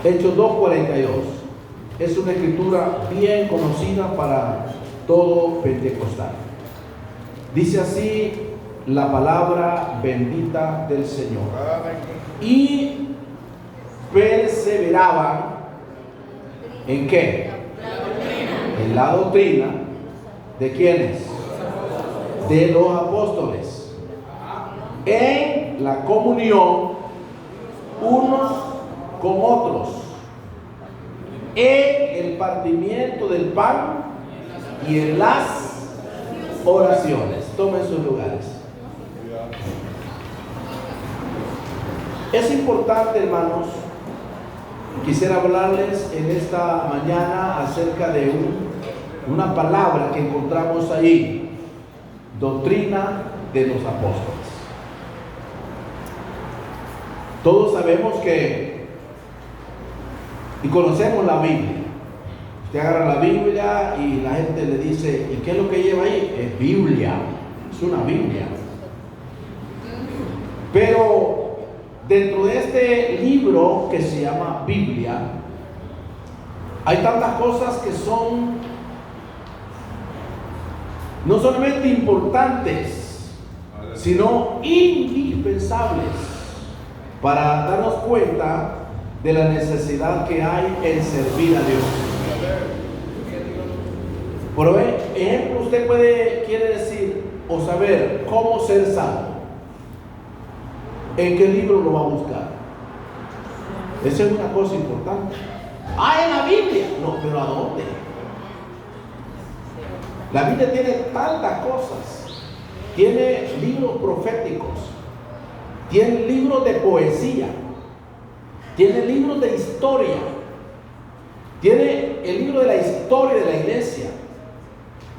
Hechos 2:42. Es una escritura bien conocida para todo pentecostal. Dice así la palabra bendita del Señor. Y perseveraban ¿en qué? En la doctrina. ¿De quiénes? De los apóstoles. En la comunión unos con otros. En el partimiento del pan y en las oraciones. Tomen sus lugares. Es importante, hermanos, quisiera hablarles en esta mañana acerca de una palabra que encontramos ahí: doctrina de los apóstoles. Todos sabemos y conocemos la Biblia. Usted agarra la Biblia y la gente le dice: ¿y qué es lo que lleva ahí? Es Biblia, es una Biblia. Pero dentro de este libro que se llama Biblia, hay tantas cosas que son no solamente importantes, sino indispensables para darnos cuenta de la necesidad que hay en servir a Dios. Por ejemplo, usted quiere decir o saber cómo ser salvo. ¿En qué libro lo va a buscar? Esa es una cosa importante. En la Biblia. No, pero ¿a dónde? La Biblia tiene tantas cosas. Tiene libros proféticos, tiene libros de poesía, tiene libros de historia, tiene el libro de la historia de la iglesia,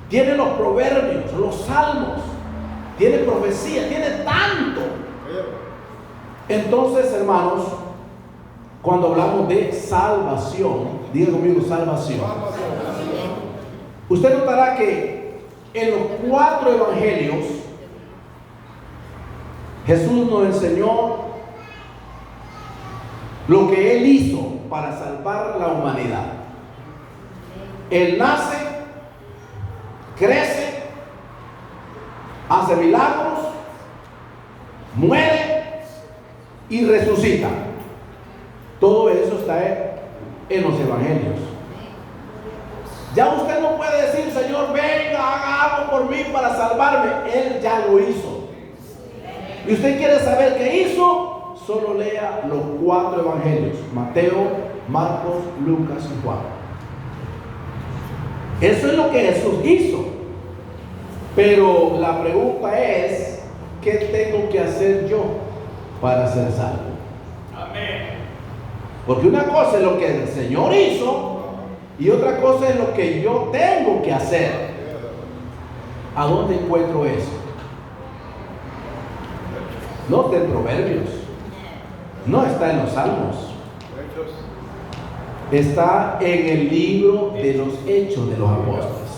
tiene los proverbios, los salmos, tiene profecía, tiene tanto. Entonces, hermanos, cuando hablamos de salvación, diga conmigo: salvación. Usted notará que en los 4 evangelios Jesús nos enseñó lo que Él hizo para salvar la humanidad. Él nace, crece, hace milagros, muere y resucita. Todo eso está en los evangelios. Ya usted no puede decir: Señor, venga, haga algo por mí para salvarme. Él ya lo hizo. Y usted quiere saber qué hizo, solo lea los 4 evangelios: Mateo, Marcos, Lucas y Juan. Eso es lo que Jesús hizo. Pero la pregunta es: ¿qué tengo que hacer yo para ser salvo? Amén. Porque una cosa es lo que el Señor hizo y otra cosa es lo que yo tengo que hacer. ¿A dónde encuentro eso? No está en Proverbios, no está en los Salmos, está en el libro de los Hechos de los Apóstoles.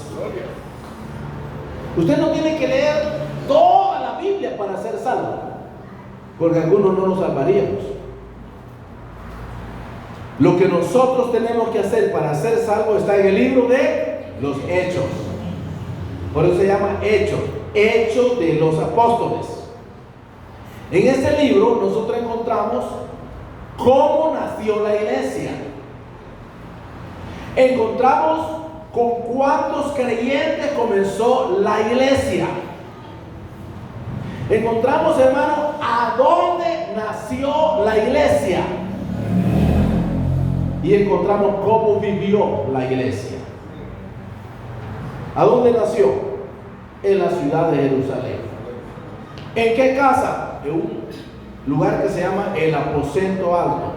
Usted no tiene que leer toda la Biblia para ser salvo, porque algunos no nos salvaríamos. Lo que nosotros tenemos que hacer para ser salvos está en el libro de los Hechos. Por eso se llama Hechos, Hechos de los Apóstoles. En este libro nosotros encontramos cómo nació la iglesia. Encontramos con cuántos creyentes comenzó la iglesia. Encontramos, hermano, a dónde nació la iglesia. Y encontramos cómo vivió la iglesia. ¿A dónde nació? En la ciudad de Jerusalén. ¿En qué casa? En un lugar que se llama el Aposento Alto.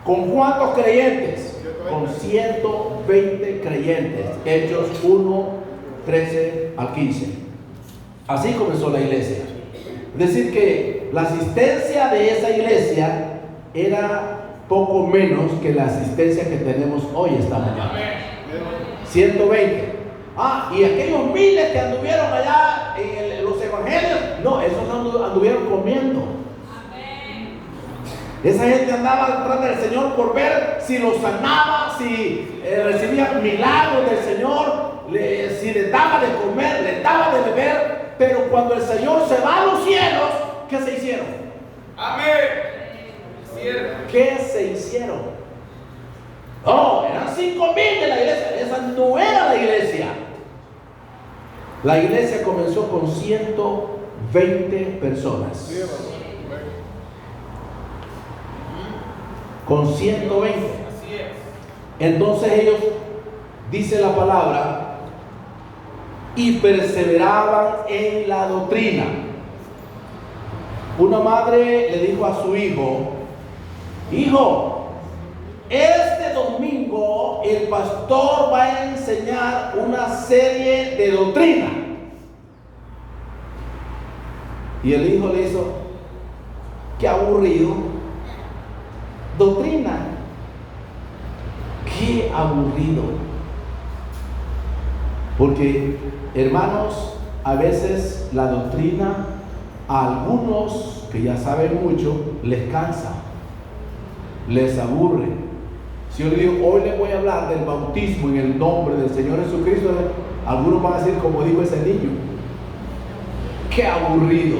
¿Con cuántos creyentes? Con 120 creyentes. Hechos 1, 13 al 15. Así comenzó la iglesia. Es decir que la asistencia de esa iglesia era poco menos que la asistencia que tenemos hoy esta mañana. 120. Y aquellos miles que anduvieron allá en los evangelios, no, esos anduvieron comiendo. Esa gente andaba detrás del Señor por ver si lo sanaba, si recibía milagros del Señor, si les daba de comer, les daba de beber. Pero cuando el Señor se va a los cielos, ¿qué se hicieron? Amén. ¿Qué se hicieron? Oh, eran 5,000 de la iglesia. Esa no era la iglesia. La iglesia comenzó con 120 personas. Con 120. Entonces ellos, dice la palabra, y perseveraban en la doctrina. Una madre le dijo a su hijo: hijo, este domingo el pastor va a enseñar una serie de doctrina. Y el hijo le hizo: qué aburrido. Doctrina, qué aburrido. Porque, hermanos, a veces la doctrina a algunos que ya saben mucho les cansa, les aburre. Si yo le digo, hoy les voy a hablar del bautismo en el nombre del Señor Jesucristo, algunos van a decir como dijo ese niño: qué aburrido.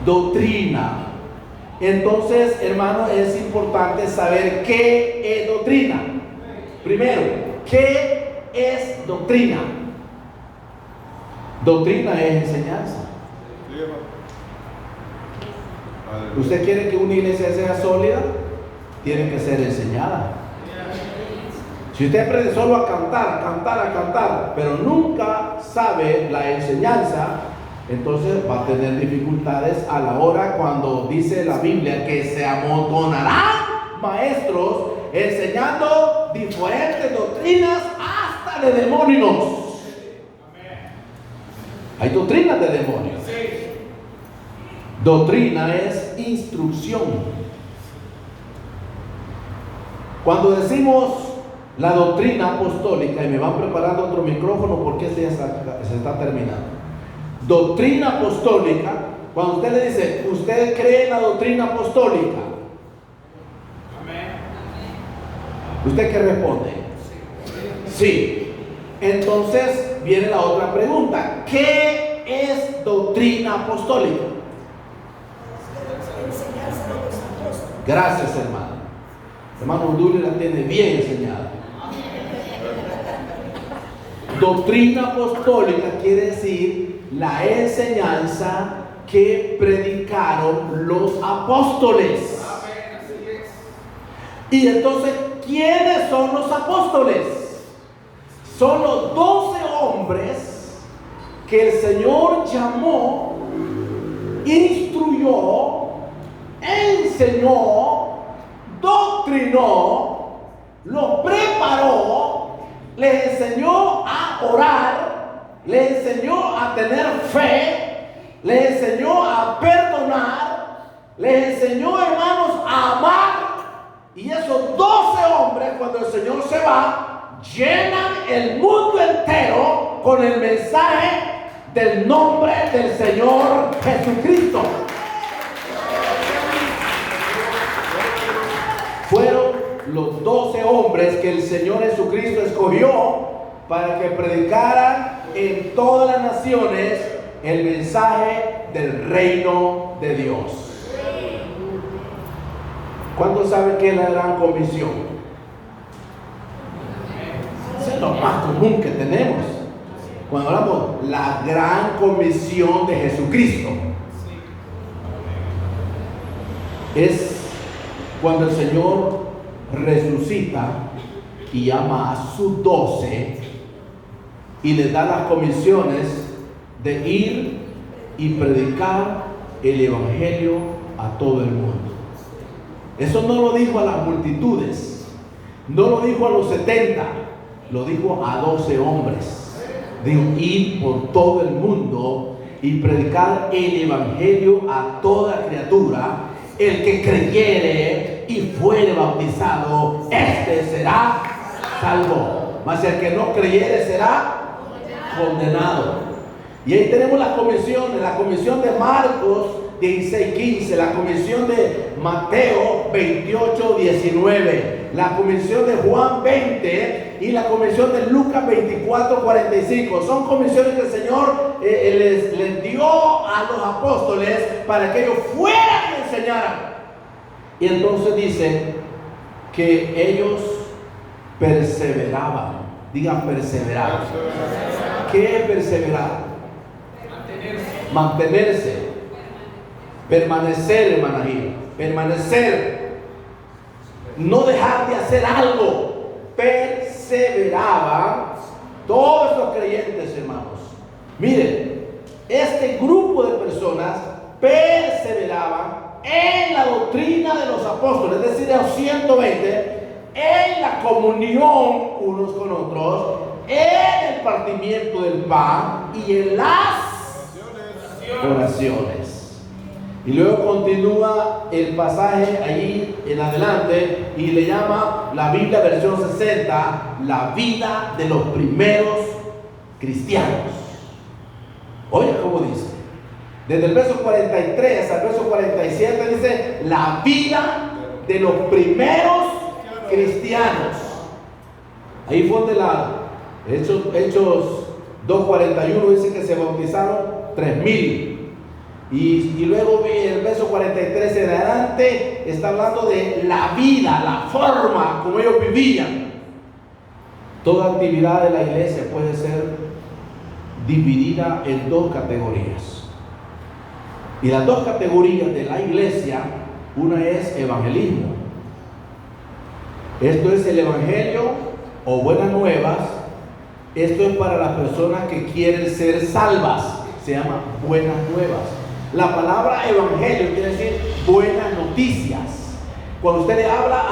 Doctrina. Entonces, hermano, es importante saber qué es doctrina. Primero, ¿qué es doctrina? Doctrina es enseñanza. ¿Usted quiere que una iglesia sea sólida? Tiene que ser enseñada. Si usted aprende solo a cantar, pero nunca sabe la enseñanza, entonces va a tener dificultades a la hora cuando dice la Biblia que se amontonarán maestros enseñando diferentes doctrinas hasta de demonios. Hay doctrinas de demonios. Doctrina es instrucción. Cuando decimos la doctrina apostólica, y me van preparando otro micrófono porque este ya se está terminando. Doctrina apostólica, cuando usted le dice, ¿usted cree en la doctrina apostólica? ¿Usted qué responde? Sí. Entonces viene la otra pregunta: ¿qué es doctrina apostólica? Gracias, hermano. Hermano Dulce la tiene bien enseñada. Doctrina apostólica quiere decir la enseñanza que predicaron los apóstoles. Y entonces, ¿quiénes son los apóstoles? Son los 12 hombres que el Señor llamó, instruyó, enseñó, doctrinó, los preparó, les enseñó a orar, les enseñó a tener fe, les enseñó a perdonar, les enseñó, hermanos, a amar. Y esos 12 hombres, cuando el Señor se va, llenan el mundo entero con el mensaje del nombre del Señor Jesucristo. Fueron los 12 hombres que el Señor Jesucristo escogió para que predicaran en todas las naciones el mensaje del reino de Dios. ¿Cuántos saben qué es la gran comisión? Eso es lo más común que tenemos. Cuando hablamos de la gran comisión de Jesucristo, es cuando el Señor resucita y llama a sus 12 y les da las comisiones de ir y predicar el evangelio a todo el mundo. Eso no lo dijo a las multitudes, no lo dijo a los 70, lo dijo a 12 hombres. Dijo: ir por todo el mundo y predicar el evangelio a toda criatura. El que creyere y fuere bautizado, este será salvo, mas el que no creyere será condenado. Y ahí tenemos las comisiones. La comisión de Marcos 16:15, la comisión de Mateo 28:19, la comisión de Juan 20 y la comisión de Lucas 24:45. Son comisiones que el Señor les dio a los apóstoles para que ellos fueran y enseñaran. Y entonces dice que ellos perseveraban. Digan perseverar. ¿Qué es perseverar? Mantenerse. Permanecer, hermana Gil. Permanecer. No dejar de hacer algo. Perseveraban todos los creyentes, hermanos. Miren, este grupo de personas perseveraban en la doctrina de los apóstoles, es decir, los 120, en la comunión unos con otros, en el partimiento del pan y en las oraciones. Y luego continúa el pasaje allí en adelante y le llama la Biblia versión 60 la vida de los primeros cristianos. Oye, ¿cómo dice? Desde el verso 43 al verso 47 dice la vida de los primeros cristianos. Ahí fue donde Hechos 2:41 dice que se bautizaron 3,000. Y luego el verso 43 en adelante está hablando de la vida, la forma como ellos vivían. Toda actividad de la iglesia puede ser dividida en dos categorías. Y las dos categorías de la iglesia, una es evangelismo. Esto es el evangelio o buenas nuevas. Esto es para las personas que quieren ser salvas. Se llama buenas nuevas. La palabra evangelio quiere decir buenas noticias. Cuando usted le habla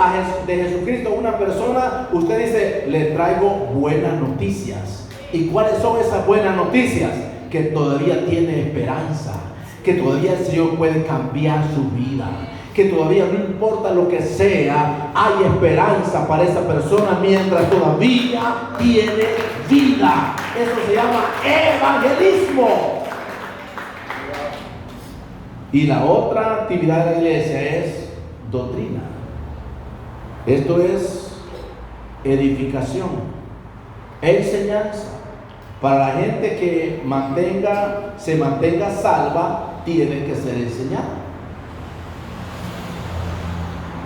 de Jesucristo a una persona, usted dice, le traigo buenas noticias. ¿Y cuáles son esas buenas noticias? Que todavía tiene esperanza, que todavía el Señor puede cambiar su vida, que todavía no importa lo que sea, hay esperanza para esa persona mientras todavía tiene vida. Eso se llama evangelismo. Y la otra actividad de la iglesia es doctrina. Esto es edificación, enseñanza. Para la gente que se mantenga salva, tiene que ser enseñada.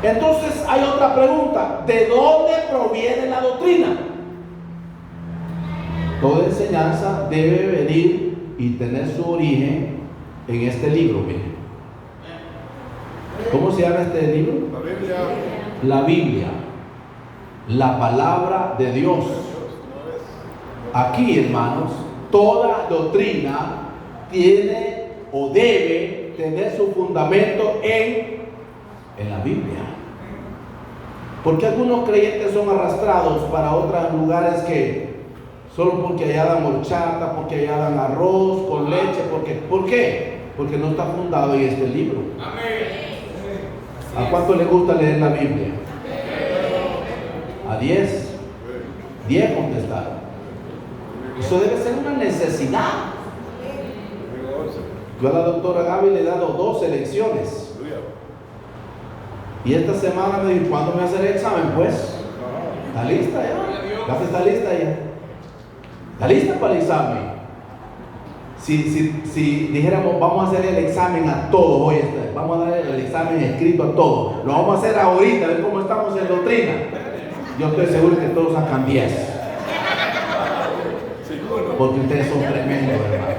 Entonces hay otra pregunta: ¿de dónde proviene la doctrina? Toda enseñanza debe venir y tener su origen en este libro. Miren, ¿cómo se llama este libro? La Biblia. La Biblia, la palabra de Dios. Aquí, hermanos, toda doctrina tiene o debe tener su fundamento en la Biblia. Porque algunos creyentes son arrastrados para otros lugares que solo porque allá dan horchata, porque allá dan arroz con leche, ¿por qué? Porque no está fundado en este libro. Amén. ¿A cuánto le gusta leer la Biblia? ¿A 10? 10 contestaron. Eso debe ser una necesidad. Yo a la doctora Gaby le he dado 12 lecciones. Y esta semana me dijo, ¿cuándo me hace el examen? Pues, ¿está lista ya? ¿Ya está lista ya? ¿Está lista para el examen? Si dijéramos, vamos a hacer el examen a todos hoy, vamos a dar el examen escrito a todos, lo vamos a hacer ahorita, a ver cómo estamos en doctrina. Yo estoy seguro que todos sacan 10. Porque ustedes son tremendos, hermanos.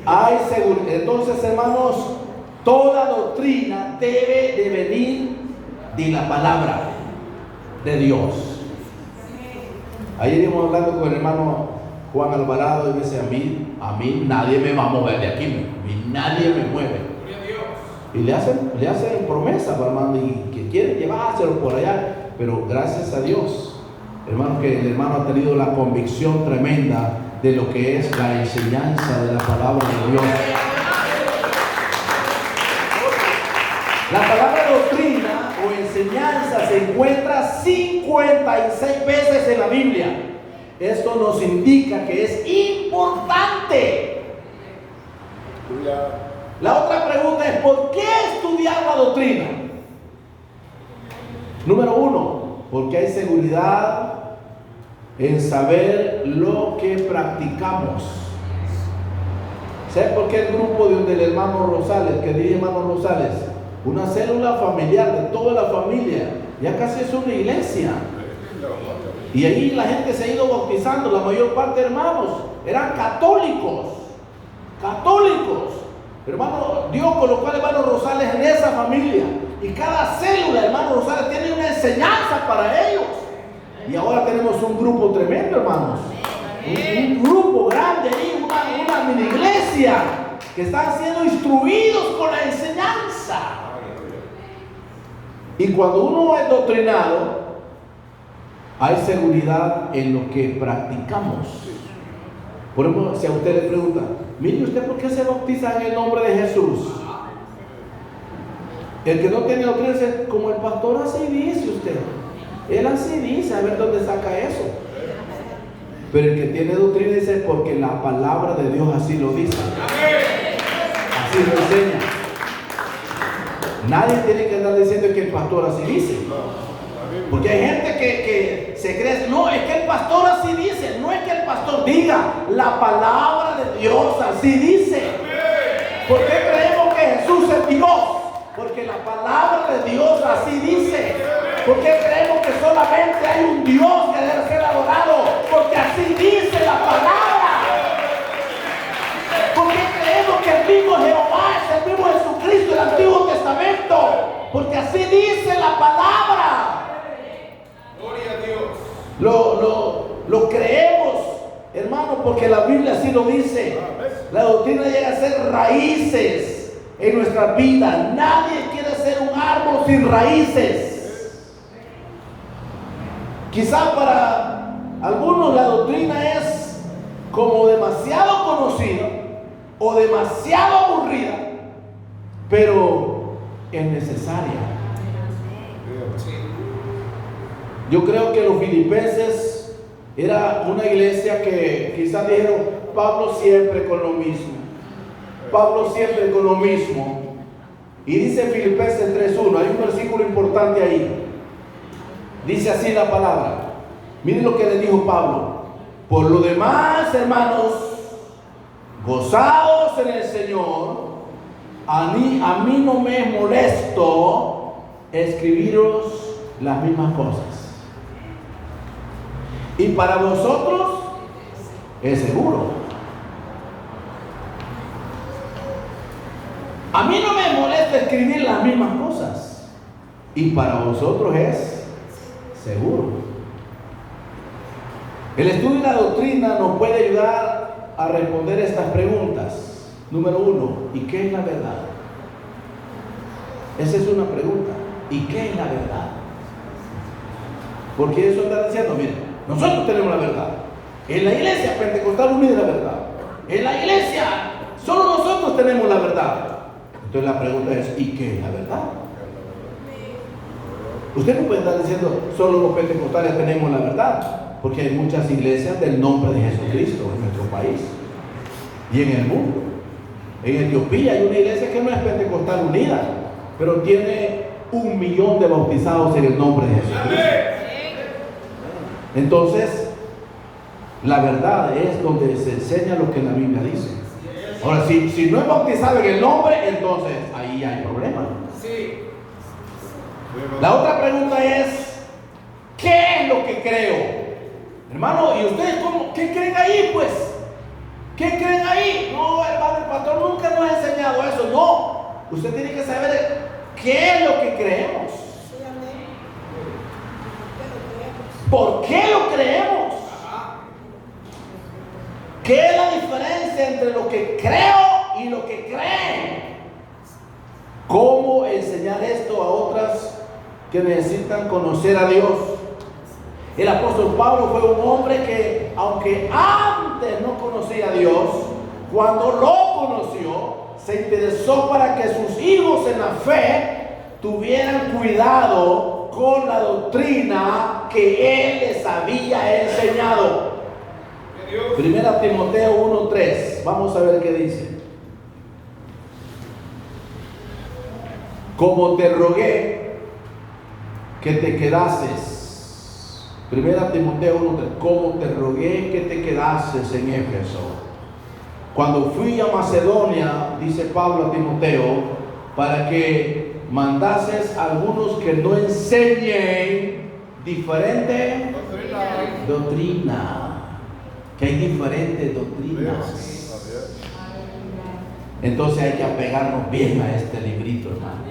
Hay seguridad. Entonces, hermanos, toda doctrina debe de venir de la palabra de Dios. Ayer íbamos hablando con el hermano Juan Alvarado y me dice, a mí nadie me va a mover de aquí, a mí nadie me mueve. Y le hacen promesa, hermano, y que quieren llevárselo por allá, pero gracias a Dios, hermano, que el hermano ha tenido la convicción tremenda de lo que es la enseñanza de la palabra de Dios. La palabra doctrina o enseñanza se encuentra 56 veces en la Biblia. Esto nos indica que es importante. La otra pregunta es, ¿por qué estudiar la doctrina? Número uno, porque hay seguridad en saber lo que practicamos. ¿Sabes por qué el grupo del hermano Rosales, que dirige hermano Rosales? Una célula familiar de toda la familia, ya casi es una iglesia. Y ahí la gente se ha ido bautizando, la mayor parte de hermanos eran católicos. Hermano, Dios colocó al hermano Rosales en esa familia. Y cada célula, hermano Rosales, tiene una enseñanza para ellos. Y ahora tenemos un grupo tremendo, hermanos. Un grupo grande ahí, una mini iglesia, que están siendo instruidos con la enseñanza. Y cuando uno es doctrinado, hay seguridad en lo que practicamos. Por ejemplo, si a usted le pregunta, mire, ¿usted por qué se bautiza en el nombre de Jesús? El que no tiene doctrina dice, como el pastor así dice usted. Él así dice, a ver dónde saca eso. Pero el que tiene doctrina dice, porque la palabra de Dios así lo dice. Así lo enseña. Nadie tiene que andar diciendo que el pastor así dice. Porque hay gente que se cree, no, es que el pastor así dice. No es que el pastor diga, la palabra de Dios así dice. ¿Por qué creemos que Jesús es Dios? Porque la palabra de Dios así dice. ¿Por qué creemos que solamente hay un Dios que debe ser adorado? Porque así dice la palabra. ¿Por qué creemos que el mismo Jehová es el mismo Jesucristo del Antiguo Testamento? Porque así dice la palabra. Gloria a Dios. Lo creemos, hermano, porque la Biblia así lo dice. La doctrina llega a ser raíces en nuestra vida. Nadie quiere ser un árbol sin raíces. Quizá para algunos la doctrina es como demasiado conocida o demasiado aburrida, pero es necesaria. Yo creo que los filipenses era una iglesia que quizás dijeron, Pablo siempre con lo mismo. Pablo siempre con lo mismo. Y dice Filipenses 3:1, hay un versículo importante ahí. Dice así la palabra. Miren lo que le dijo Pablo. Por lo demás, hermanos, gozaos en el Señor. A mí no me es molesto escribiros las mismas cosas. Y para vosotros es seguro. A mí no me molesta escribir las mismas cosas. Y para vosotros es seguro. El estudio de la doctrina nos puede ayudar a responder estas preguntas. Número 1, ¿y qué es la verdad? Esa es una pregunta. ¿Y qué es la verdad? Porque eso está diciendo, miren, nosotros tenemos la verdad. En la iglesia Pentecostal Unida es la verdad. En la iglesia solo nosotros tenemos la verdad. Entonces la pregunta es, ¿y qué es la verdad? Usted no puede estar diciendo, solo los pentecostales tenemos la verdad, porque hay muchas iglesias del nombre de Jesucristo en nuestro país y en el mundo. En Etiopía hay una iglesia que no es Pentecostal Unida, pero tiene 1 millón de bautizados en el nombre de Jesucristo. Entonces, la verdad es donde se enseña lo que la Biblia dice. Ahora, si no es bautizado en el nombre, entonces ahí hay problema. Sí. La otra pregunta es, ¿qué es lo que creo? Hermano, ¿y ustedes qué creen ahí, pues? ¿Qué creen ahí? No, hermano, el pastor nunca nos ha enseñado eso. No, usted tiene que saber qué es lo que creemos. ¿Por qué lo creemos? ¿Qué es la diferencia entre lo que creo y lo que creen? ¿Cómo enseñar esto a otras que necesitan conocer a Dios? El apóstol Pablo fue un hombre que, aunque antes no conocía a Dios, cuando lo conoció, se interesó para que sus hijos en la fe tuvieran cuidado con la doctrina que él les había enseñado. Primera Timoteo 1:3. Vamos a ver qué dice. como te rogué que te quedases. Primera Timoteo 1:3, como te rogué que te quedases en Éfeso. Cuando fui a Macedonia, dice Pablo a Timoteo, para que mandases a algunos que no enseñen diferente doctrina, que hay diferentes doctrinas. Entonces hay que apegarnos bien a este librito, hermano.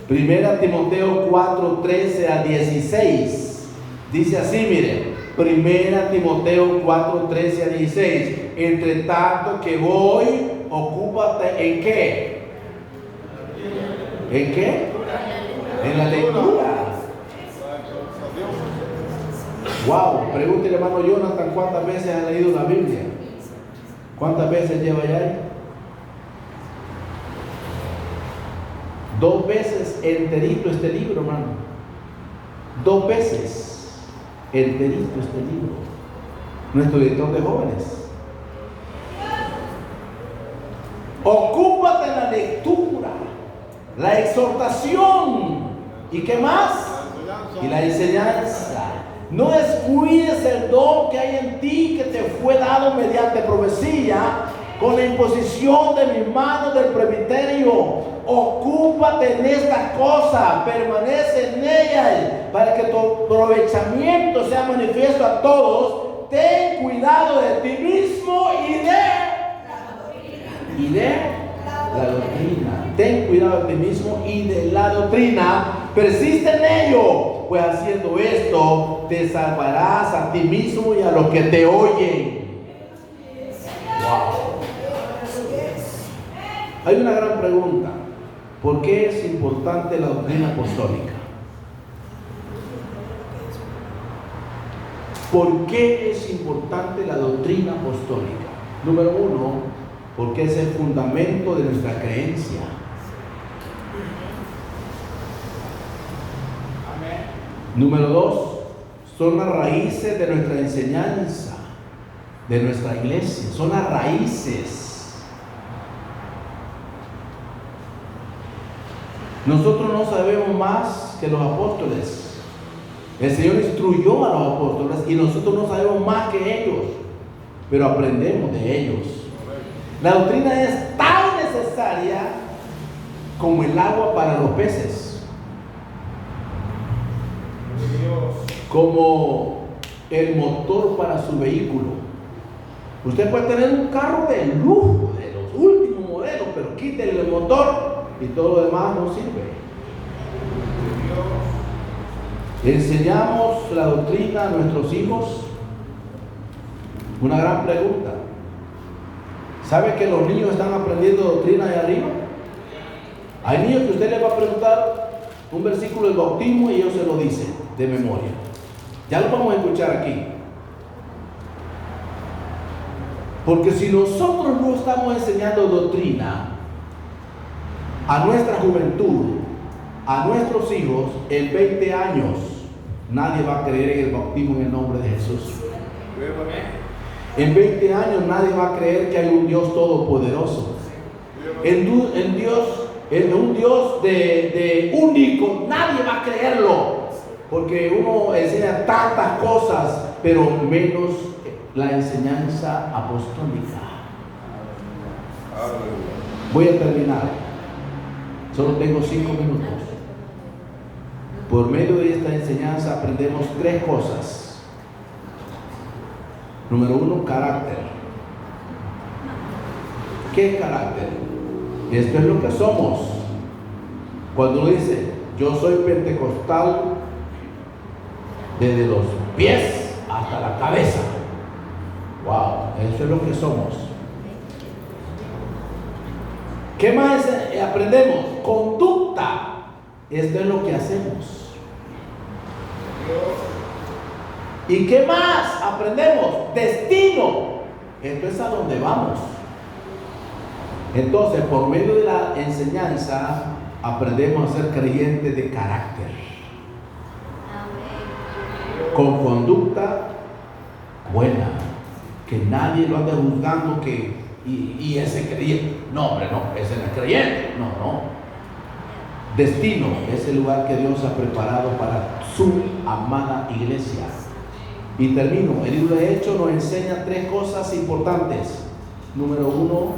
Primera Timoteo 4:13-16 dice así, miren. Primera Timoteo 4:13-16. Entre tanto que voy, ocúpate ¿en qué? ¿En qué? En la lectura. Wow, pregúntele, hermano Jonathan, ¿cuántas veces ha leído la Biblia? ¿Cuántas veces lleva ya? 2 veces enterito este libro, hermano. 2 veces enterito este libro. Nuestro director de jóvenes. Ocúpate en la lectura, la exhortación. ¿Y qué más? Y la enseñanza. No descuides el don que hay en ti, que te fue dado mediante profecía, con la imposición de mis manos del presbiterio. Ocúpate en esta cosa, permanece en ella, para que tu aprovechamiento sea manifiesto a todos. Ten cuidado de ti mismo y de la doctrina. Ten cuidado de ti mismo y de la doctrina. Persiste en ello, pues haciendo esto te salvarás a ti mismo y a los que te oyen. Wow. Hay una gran pregunta. ¿Por qué es importante la doctrina apostólica? ¿Por qué es importante la doctrina apostólica? Número 1, porque es el fundamento de nuestra creencia. Número 2, son las raíces de nuestra enseñanza, de nuestra iglesia. Son las raíces. Nosotros no sabemos más que los apóstoles. El Señor instruyó a los apóstoles y nosotros no sabemos más que ellos, pero aprendemos de ellos. La doctrina es tan necesaria como el agua para los peces, como el motor para su vehículo. Usted puede tener un carro de lujo, de los últimos modelos, pero quítele el motor y todo lo demás no sirve. ¿Enseñamos la doctrina a nuestros hijos? Una gran pregunta. ¿Sabe que los niños están aprendiendo doctrina de arriba? Hay niños que usted les va a preguntar un versículo del bautismo y ellos se lo dicen de memoria. Ya lo vamos a escuchar aquí. Porque si nosotros no estamos enseñando doctrina a nuestra juventud, a nuestros hijos, en 20 años nadie va a creer en el bautismo en el nombre de Jesús. En 20 años nadie va a creer que hay un Dios todopoderoso. En un Dios de único, nadie va a creerlo. Porque uno enseña tantas cosas, pero menos la enseñanza apostólica. Voy a terminar. Solo tengo 5 minutos. Por medio de esta enseñanza aprendemos 3 cosas. Número 1, carácter. ¿Qué carácter? Esto es lo que somos. Cuando uno dice, yo soy pentecostal desde los pies hasta la cabeza. Wow, eso es lo que somos. ¿Qué más aprendemos? Conducta. Esto es lo que hacemos. ¿Y qué más aprendemos? Destino. Esto es a donde vamos. Entonces, por medio de la enseñanza, aprendemos a ser creyentes de carácter. Con conducta buena. Que nadie lo ande juzgando que y ese creyente. No, hombre, no, ese no es creyente. No. destino, ese lugar que Dios ha preparado para su amada iglesia. Y termino, el libro de Hechos nos enseña tres cosas importantes. Número uno,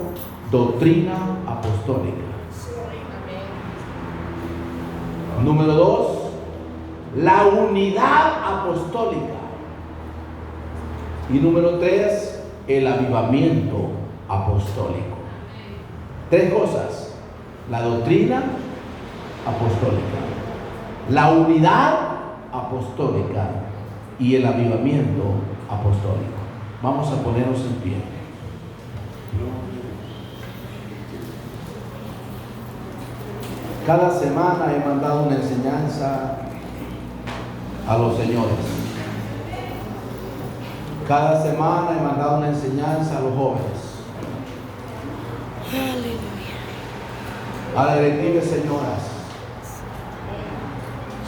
doctrina apostólica. Número dos, la unidad apostólica. Y número tres, el avivamiento apostólico. Tres cosas: la doctrina apostólica, la unidad apostólica y el avivamiento apostólico. Vamos a ponernos en pie. Cada semana he mandado una enseñanza a los señores. Cada semana he mandado una enseñanza a los jóvenes. A la directiva, señoras.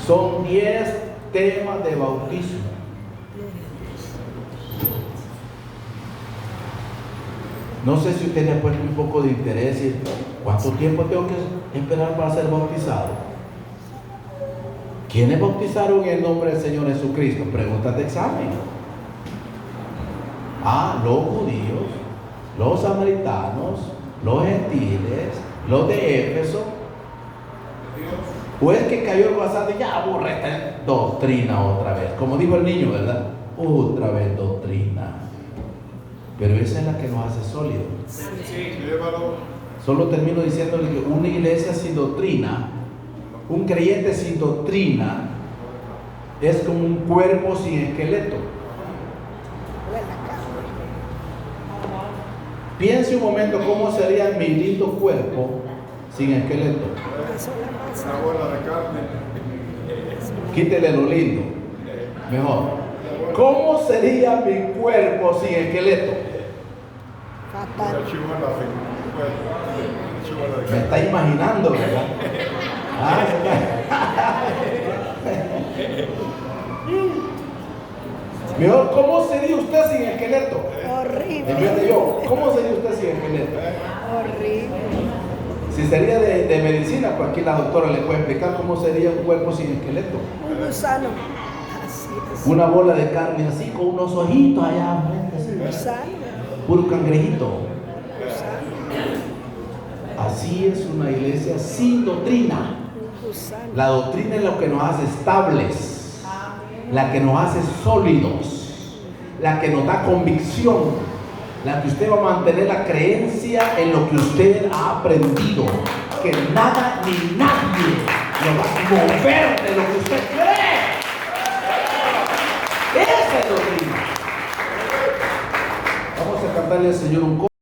Son 10 temas de bautismo. No sé si usted le ha puesto un poco de interés y ¿cuánto tiempo tengo que esperar para ser bautizado? ¿Quiénes bautizaron en el nombre del Señor Jesucristo? Preguntas de examen. Los judíos, los samaritanos, los gentiles, los de Éfeso. O es que cayó el WhatsApp y ya aburre esta doctrina otra vez. Como dijo el niño, ¿verdad? Otra vez doctrina. Pero esa es la que nos hace sólidos. Solo termino diciéndole que una iglesia sin doctrina, un creyente sin doctrina, es como un cuerpo sin esqueleto. Piense un momento cómo sería mi lindo cuerpo sin esqueleto. Una bola de carne. Quítele lo lindo. Mejor. ¿Cómo sería mi cuerpo sin esqueleto? Me está imaginando, ¿verdad? Mejor, ¿cómo sería usted sin esqueleto? Horrible. En vez de yo, ¿cómo sería usted sin esqueleto? Horrible. Si sería de medicina, pues aquí la doctora le puede explicar cómo sería un cuerpo sin esqueleto. Un gusano. Así es. Una bola de carne así, con unos ojitos allá enfrente, así. Un gusano. Puro cangrejito. Así es una iglesia sin doctrina. Un gusano. La doctrina es lo que nos hace estables, la que nos hace sólidos, la que nos da convicción, la que usted va a mantener la creencia en lo que usted ha aprendido, que nada ni nadie lo va a mover de lo que usted cree. Esa es doctrina. Vamos a cantarle al Señor un coro.